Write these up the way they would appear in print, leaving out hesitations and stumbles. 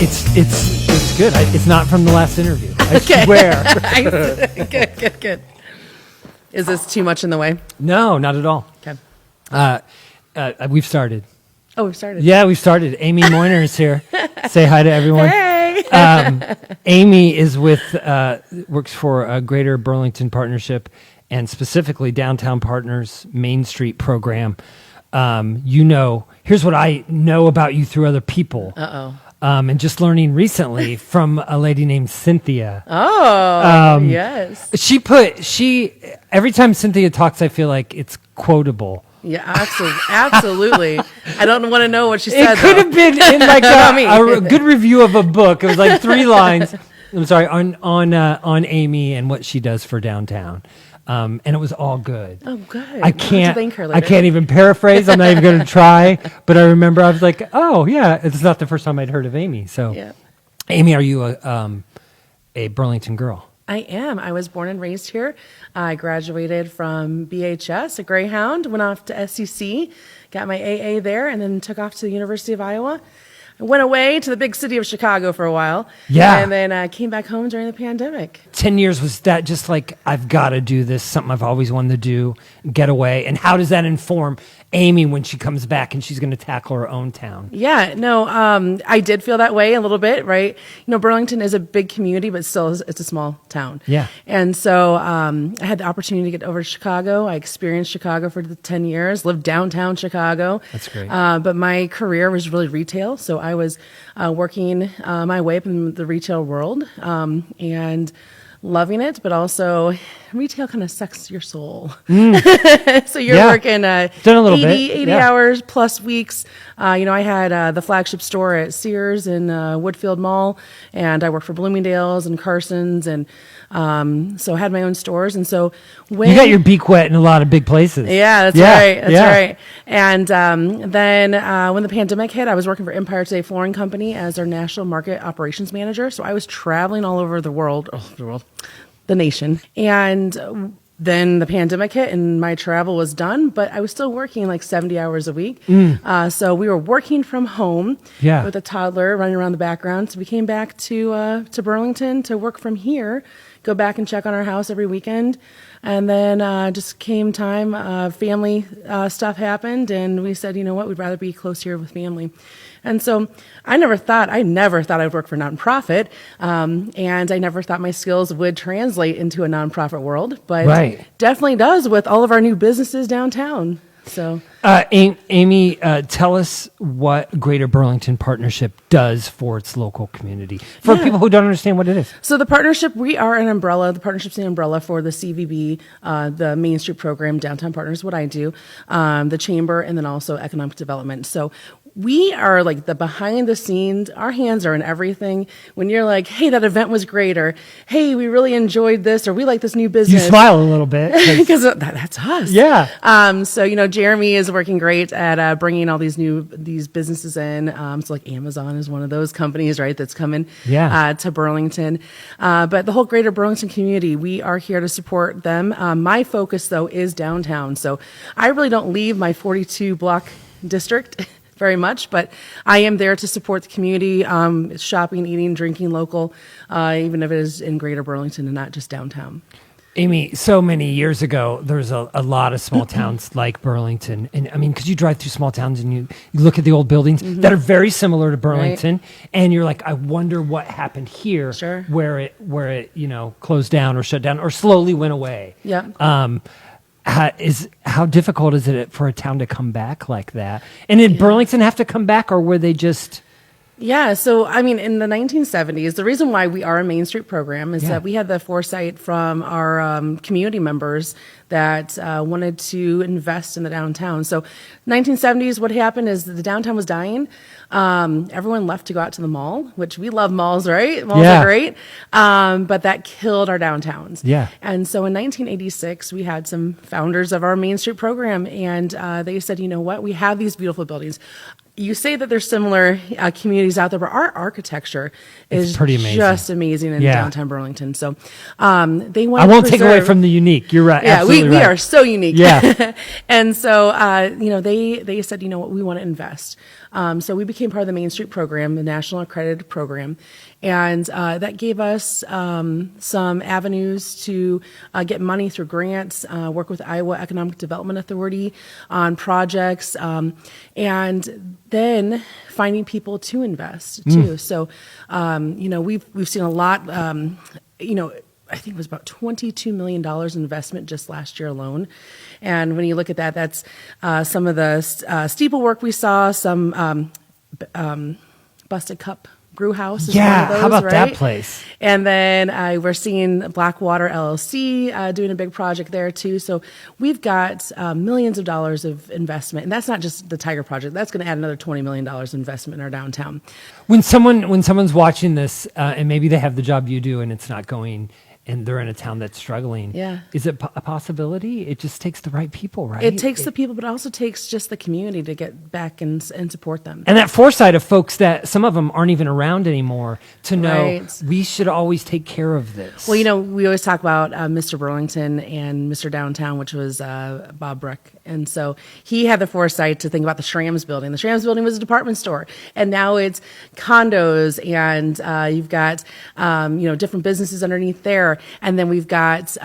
It's good. It's not from the last interview. I Okay. swear. Good. Is this too much in the way? No, not at all. Okay. We've started. Oh, we started. Yeah, we've started. Amy Moyner is here. Say hi to everyone. Hey. Amy is works for a Greater Burlington Partnership and specifically Downtown Partners Main Street program. Here's what I know about you through other people. And just learning recently from a lady named Cynthia. Yes. Every time Cynthia talks, I feel like it's quotable. Yeah, absolutely. I don't want to know what she said. It could have been in like a good review of a book. It was like 3 lines. I'm sorry, on Amy and what she does for downtown. And it was all good. Oh, good. I can't even paraphrase. I'm not even going to try. But I remember I was like, oh yeah, it's not the first time I'd heard of Amy. So, Yeah. Amy, are you a Burlington girl? I am. I was born and raised here. I graduated from BHS, a Greyhound, went off to SEC, got my AA there, and then took off to the University of Iowa. I went away to the big city of Chicago for a while. Yeah. And then came back home during the pandemic. 10 years, was that just like, I've got to do this, something I've always wanted to do, get away? And how does that inform Amy when she comes back and she's going to tackle her own town? Yeah, no, I did feel that way a little bit, right? Burlington is a big community, but still it's a small town. Yeah. And so I had the opportunity to get over to Chicago. I experienced Chicago for 10 years, lived downtown Chicago. That's great. But my career was really retail. So I was working my way up in the retail world and loving it, but also retail kind of sucks your soul. So you're working Done a little 80 hours plus weeks. I had the flagship store at Sears in Woodfield Mall, and I worked for Bloomingdale's and Carson's, and so I had my own stores. And so when you got your beak wet in a lot of big places. Yeah, that's right. That's right. And then when the pandemic hit, I was working for Empire State Flooring Company as their national market operations manager. So I was traveling all over the nation. And then the pandemic hit and my travel was done, but I was still working like 70 hours a week. So we were working from home with a toddler running around the background. So we came back to Burlington to work from here, go back and check on our house every weekend. And then just came time, family stuff happened, and we said, you know what, we'd rather be close here with family. And so I never thought I'd work for a nonprofit, and I never thought my skills would translate into a nonprofit world, but definitely does with all of our new businesses downtown. So, Amy, tell us what Greater Burlington Partnership does for its local community, for people who don't understand what it is. So the partnership, we are an umbrella. The partnership's the umbrella for the CVB, the Main Street program, Downtown Partners, what I do, the chamber, and then also economic development. So we are like the behind the scenes. Our hands are in everything. When you're like, hey, that event was great, or hey, we really enjoyed this, or we like this new business. You smile a little bit. Because that's us. Yeah. So, Jeremy is working great at bringing all these businesses in. So like Amazon is one of those companies, right, that's coming to Burlington. But the whole Greater Burlington community, we are here to support them. My focus, though, is downtown. So I really don't leave my 42-block district very much, but I am there to support the community, shopping, eating, drinking local, even if it is in Greater Burlington and not just downtown. Amy, so many years ago, there was a lot of small towns like Burlington. And I mean, because you drive through small towns and you look at the old buildings that are very similar to Burlington, and you're like, I wonder what happened here where it closed down or shut down or slowly went away. Yeah. How difficult is it for a town to come back like that? And did Burlington have to come back, or were they just... Yeah, so I mean, in the 1970s, the reason why we are a Main Street program is that we had the foresight from our community members that wanted to invest in the downtown. So 1970s, what happened is the downtown was dying. Everyone left to go out to the mall, which we love malls, right? Malls are great. But that killed our downtowns. Yeah. And so in 1986, we had some founders of our Main Street program, and they said, you know what, we have these beautiful buildings. You say that there's similar communities out there, but our architecture is pretty amazing. Just amazing in downtown Burlington. So they want. I won't take away from the unique. You're right. Yeah, absolutely. absolutely we right. are so unique. Yeah. And so, they said, you know what, we want to invest. So we became part of the Main Street program, the national accredited program. And that gave us some avenues to get money through grants, work with Iowa Economic Development Authority on projects, and then finding people to invest too. So, we've seen a lot. I think it was about $22 million in investment just last year alone. And when you look at that, that's some of the steeple work we saw, some Busted Cup Brew House is one of those, how about right? that place? And then we're seeing Blackwater LLC doing a big project there too. So we've got millions of dollars of investment, and that's not just the Tiger Project. That's going to add another $20 million investment in our downtown. When someone's watching this, and maybe they have the job you do, and it's not going, and they're in a town that's struggling. Yeah. Is it a possibility? It just takes the right people, right? It takes the people, but it also takes just the community to get back and support them. And that foresight of folks that some of them aren't even around anymore to know Right. we should always take care of this. Well, we always talk about Mr. Burlington and Mr. Downtown, which was Bob Breck. And so he had the foresight to think about the Schramm's building. The Schramm's building was a department store, and now it's condos, and you've got, different businesses underneath there. And then we've got,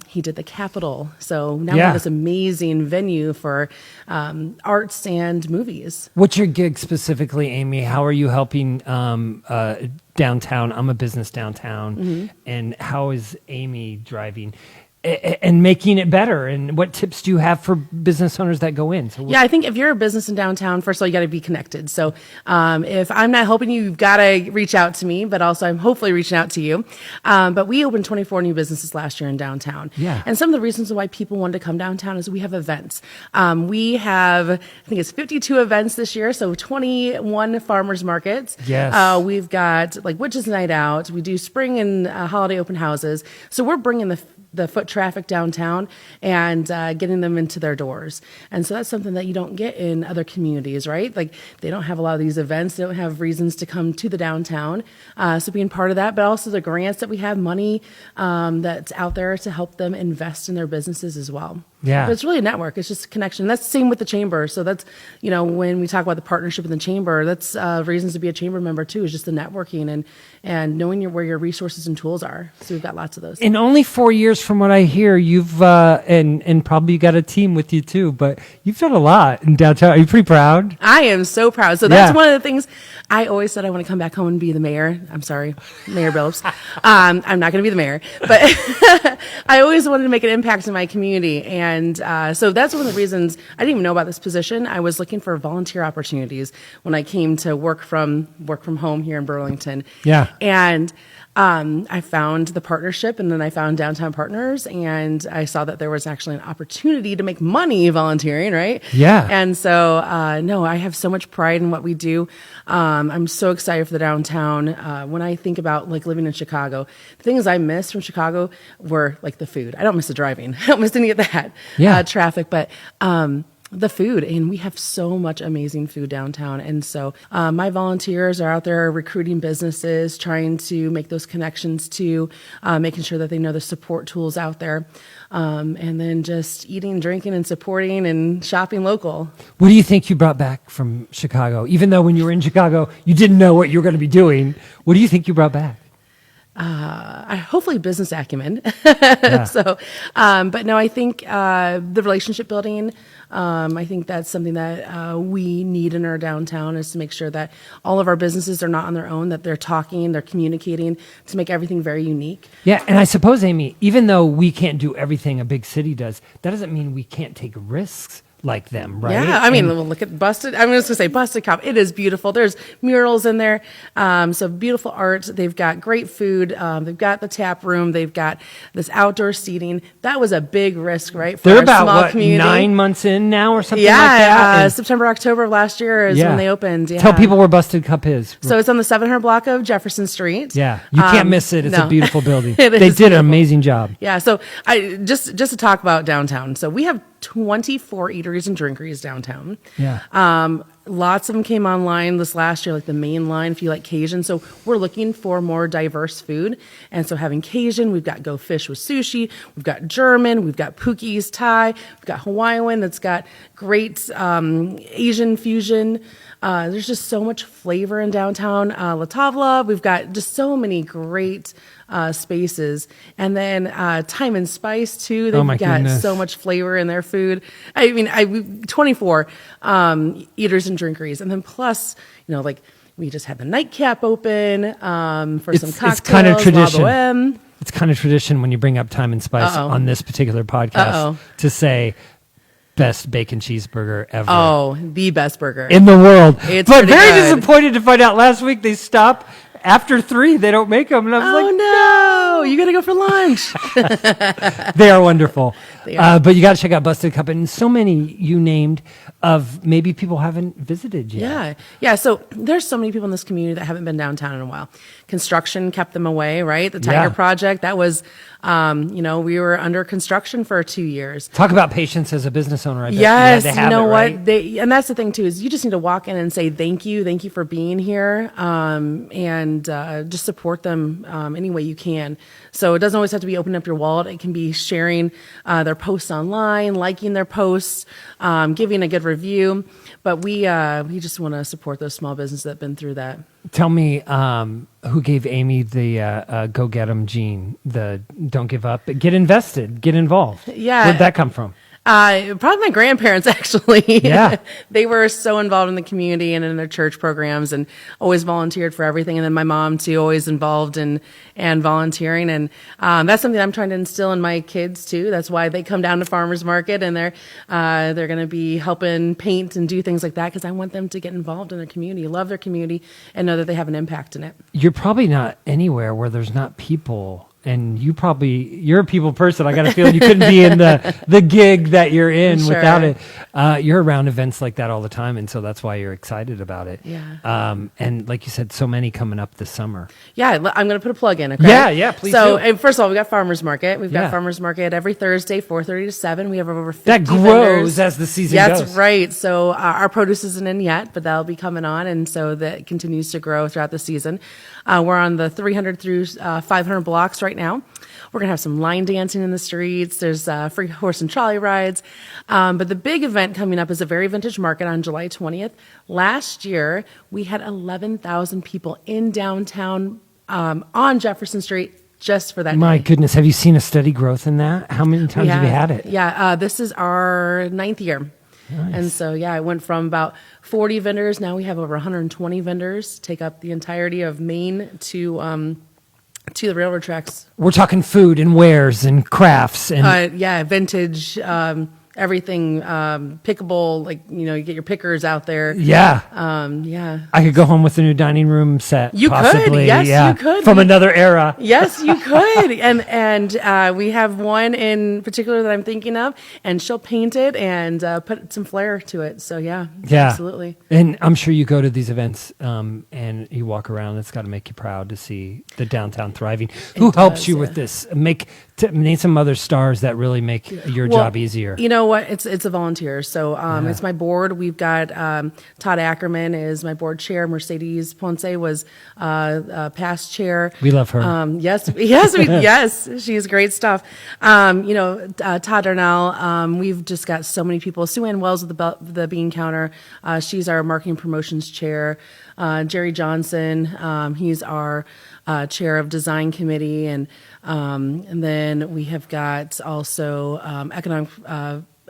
he did the Capitol. So now we have this amazing venue for arts and movies. What's your gig specifically, Amy? How are you helping downtown? I'm a business downtown. Mm-hmm. And how is Amy driving and making it better? And what tips do you have for business owners that go in? Yeah, I think if you're a business in downtown, first of all, you got to be connected. So if I'm not helping you, you've got to reach out to me, but also I'm hopefully reaching out to you. But we opened 24 new businesses last year in downtown. Yeah. And some of the reasons why people wanted to come downtown is we have events. We have, I think it's 52 events this year, so 21 farmers markets. Yes. We've got like Witches Night Out. We do spring and holiday open houses. So we're bringing the foot traffic downtown and getting them into their doors. And so that's something that you don't get in other communities, right? Like they don't have a lot of these events. They don't have reasons to come to the downtown. So being part of that, but also the grants that we have, money that's out there to help them invest in their businesses as well. Yeah. But it's really a network. It's just a connection. And that's the same with the chamber. So that's, when we talk about the partnership in the chamber, that's reasons to be a chamber member too, is just the networking and knowing where your resources and tools are. So we've got lots of those. In only 4 years, from what I hear, you've and probably got a team with you too, but you've done a lot in downtown. Are you pretty proud? I am so proud. So that's one of the things I always said I want to come back home and be the mayor. I'm sorry, Mayor Billups. I'm not going to be the mayor, but I always wanted to make an impact in my community. And so that's one of the reasons I didn't even know about this position. I was looking for volunteer opportunities when I came to work from home here in Burlington. Yeah. And I found the partnership, and then I found Downtown Partners, and I saw that there was actually an opportunity to make money volunteering, right? Yeah. And so, no, I have so much pride in what we do. I'm so excited for the downtown. When I think about like living in Chicago, the things I miss from Chicago were like the food. I don't miss the driving. I don't miss any of that traffic, but the food, and we have so much amazing food downtown. And so my volunteers are out there recruiting businesses, trying to make those connections to making sure that they know the support tools out there, and then just eating, drinking, and supporting and shopping local. What do you think you brought back from Chicago? Even though when you were in Chicago, you didn't know what you were going to be doing, what do you think you brought back? Hopefully business acumen. So, but no, I think the relationship building, I think that's something that we need in our downtown, is to make sure that all of our businesses are not on their own, that they're talking, they're communicating, to make everything very unique. Yeah, and I suppose, Amy, even though we can't do everything a big city does, that doesn't mean we can't take risks like them, right? Yeah, I mean, look at Busted. I'm just going to say Busted Cop. It is beautiful. There's murals in there. So beautiful art. They've got great food. They've got the tap room. They've got this outdoor seating. That was a big risk, right? For They're our about, small community. 9 months in now or something like that? And September, October of last year is when they opened. Yeah. Tell people where Busted Cup is. So it's on the 700 block of Jefferson Street. Yeah, you can't miss it. It's a beautiful building. They did an amazing job. Yeah, so I just to talk about downtown. So we have 24 eateries and drinkeries downtown. Yeah. Lots of them came online this last year, like the main line, if you like Cajun. So we're looking for more diverse food. And so having Cajun, we've got Go Fish with sushi, we've got German, we've got Pookie's Thai, we've got Hawaiian that's got great Asian fusion. There's just so much flavor in downtown La Tavla. We've got just so many great spaces. And then Time and Spice, too. They've got so much flavor in their food. I mean, 24 eaters and drinkeries. And then plus, like we just had the nightcap open for some cocktails. It's kind of tradition. It's kind of tradition when you bring up Time and Spice on this particular podcast to say, best bacon cheeseburger ever. Oh, the best burger in the world. It's but very good. Disappointed to find out last week they stopped after 3. They don't make them. And I was no, you got to go for lunch. They are wonderful. They are. But you got to check out Busted Cup. And so many you named of maybe people haven't visited yet. Yeah. Yeah. So there's so many people in this community that haven't been downtown in a while. Construction kept them away, right? The Tiger Project, that was, we were under construction for 2 years. Talk about patience as a business owner. I bet yes. You know what? Right? And that's the thing too, is you just need to walk in and say, thank you for being here. And just support them any way you can. So it doesn't always have to be opening up your wallet. It can be sharing their posts online, liking their posts, giving a good review. But we just want to support those small businesses that have been through that. Tell me who gave Amy the go get 'em gene, the don't give up, but get invested, get involved. Yeah. Where'd that come from? Probably my grandparents, actually. Yeah. They were so involved in the community and in their church programs and always volunteered for everything. And then my mom, too, always involved in volunteering. And that's something I'm trying to instill in my kids, too. That's why they come down to farmers market and they're going to be helping paint and do things like that, because I want them to get involved in their community, love their community, and know that they have an impact in it. You're probably not anywhere where there's not people. And you're a people person. I got a feeling you couldn't be in the gig that you're in without it. You're around events like that all the time, and so that's why you're excited about it. Yeah. And like you said, so many coming up this summer. Yeah, I'm going to put a plug in. Okay? Yeah, please. So, do. And first of all, we got farmers market. We've got farmers market every Thursday, 4:30 to 7. We have over 50 that grows vendors. as the season goes. That's right. So our produce isn't in yet, but that'll be coming on, and so that continues to grow throughout the season. We're on the 300 through 500 blocks right now. We're going to have some line dancing in the streets. There's free horse and trolley rides. But the big event coming up is a Very Vintage Market on July 20th. Last year, we had 11,000 people in downtown on Jefferson Street just for that My day. goodness. Have you seen a steady growth in that? How many times have you had it? Yeah, this is our 9th year. Nice. And so, it went from about 40 vendors. Now we have over 120 vendors take up the entirety of Maine to the railroad tracks. We're talking food and wares and crafts and vintage, everything pickable. Like you get your pickers out there. Yeah. I could go home with a new dining room set. You possibly. could, yes, yeah. you could from another era. Yes, you could. and we have one in particular that I'm thinking of, and she'll paint it and put some flair to it. So yeah, absolutely. And I'm sure you go to these events and you walk around. It's got to make you proud to see the downtown thriving. Who helps you with this? Name some other stars that really make your job easier. You know what? It's a volunteer. So it's my board. We've got Todd Ackerman is my board chair. Mercedes Ponce was past chair. We love her. Yes, she's great stuff. Todd Darnell. We've just got so many people. Sue Ann Wells with the bean counter. She's our marketing promotions chair. Jerry Johnson. He's our chair of design committee, and then we have got also economic.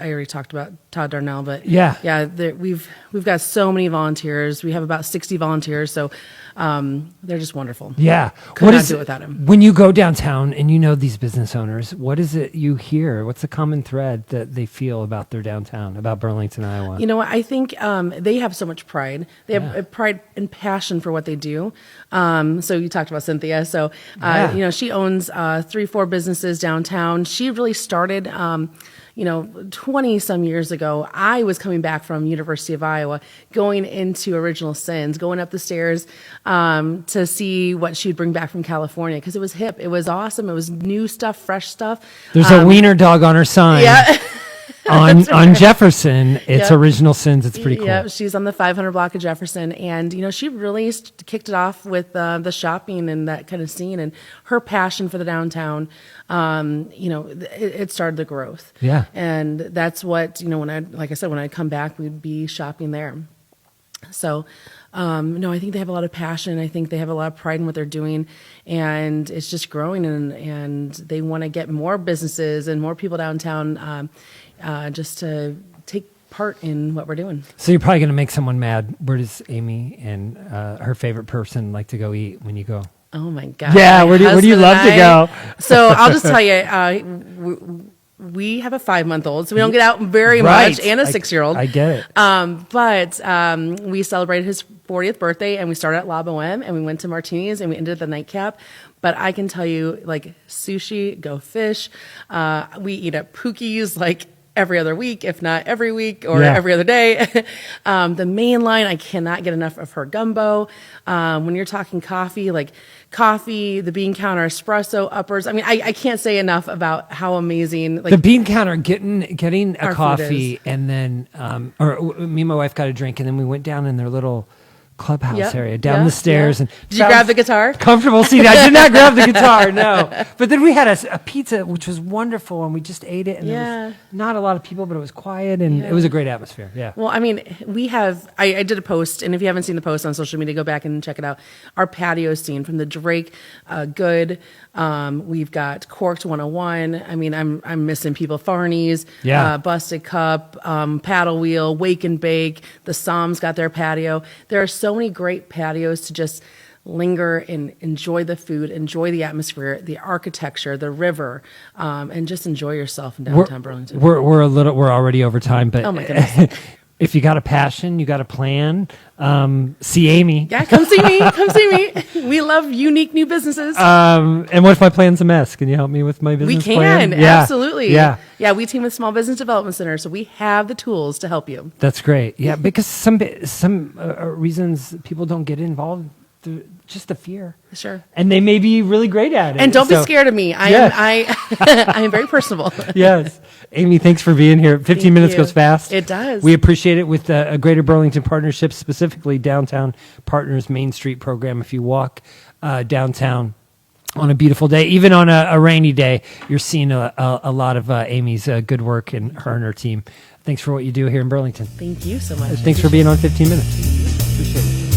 I already talked about Todd Darnell, but we've got so many volunteers. We have about 60 volunteers, so they're just wonderful. Yeah, could not do it without him. When you go downtown and you know these business owners, what is it you hear? What's the common thread that they feel about their downtown, about Burlington, Iowa? You know what? I think they have so much pride. They have pride and passion for what they do. So you talked about Cynthia. So she owns 3-4 businesses downtown. She really started. 20 some years ago, I was coming back from University of Iowa, going into Original Sins, going up the stairs to see what she'd bring back from California, because it was hip. It was awesome. It was new stuff, fresh stuff. There's a wiener dog on her sign. Yeah. on Jefferson. It's Yep. Original Sins. It's pretty cool. Yeah, she's on the 500 block of Jefferson, and she really kicked it off with the shopping and that kind of scene, and her passion for the downtown. It started the growth. Yeah, and that's what when I'd come back, we'd be shopping there. So, no, I think they have a lot of passion. I think they have a lot of pride in what they're doing, and it's just growing. And they want to get more businesses and more people downtown, just to take part in what we're doing. So you're probably going to make someone mad. Where does Amy and her favorite person like to go eat when you go? Oh my God! Yeah, where do you love to go? So I'll just tell you. We have a 5-month-old, so we don't get out very much, and a 6-year-old. I get it. But we celebrated his 40th birthday, and we started at La Boheme, and we went to Martini's, and we ended at the Nightcap. But I can tell you, like, sushi, go fish. We eat at Pookie's, like, every other week, if not every week or every other day. The main line, I cannot get enough of her gumbo. When you're talking coffee, like coffee, the bean counter, espresso, uppers. I mean, I can't say enough about how amazing. Like, the bean counter, getting a Our food coffee, and then, me and my wife got a drink, and then we went down in their little clubhouse area, down the stairs. And did you grab the guitar? Comfortable seat. I did not grab the guitar, no. But then we had a pizza, which was wonderful, and we just ate it. And there was not a lot of people, but it was quiet, and it was a great atmosphere. Yeah. Well, I mean, we have. I did a post, and if you haven't seen the post on social media, go back and check it out. Our patio scene from the Drake, Good. We've got Corked 101. I mean, I'm missing people. Farney's, Busted Cup, Paddle Wheel, Wake and Bake. The Psalms got their patio. There are so many great patios to just linger and enjoy the food, enjoy the atmosphere, the architecture, the river, and just enjoy yourself in downtown Burlington. We're already over time, but oh my goodness. If you got a passion, you got a plan, see Amy. Yeah, come see me. Come see me. We love unique new businesses. And what if my plan's a mess? Can you help me with my business plan? We can, absolutely. Yeah. Yeah, we team with Small Business Development Center, so we have the tools to help you. That's great. Yeah, because some reasons people don't get involved, just the fear. Sure. And they may be really great at it. And don't be scared of me. I am very personable. Yes. Amy, thanks for being here. 15 minutes goes fast. It does. We appreciate it with a Greater Burlington Partnership, specifically Downtown Partners Main Street program. If you walk downtown on a beautiful day, even on a rainy day, you're seeing a lot of Amy's good work and her and her team. Thanks for what you do here in Burlington. Thank you so much. Thanks for being on 15 Minutes. Appreciate it.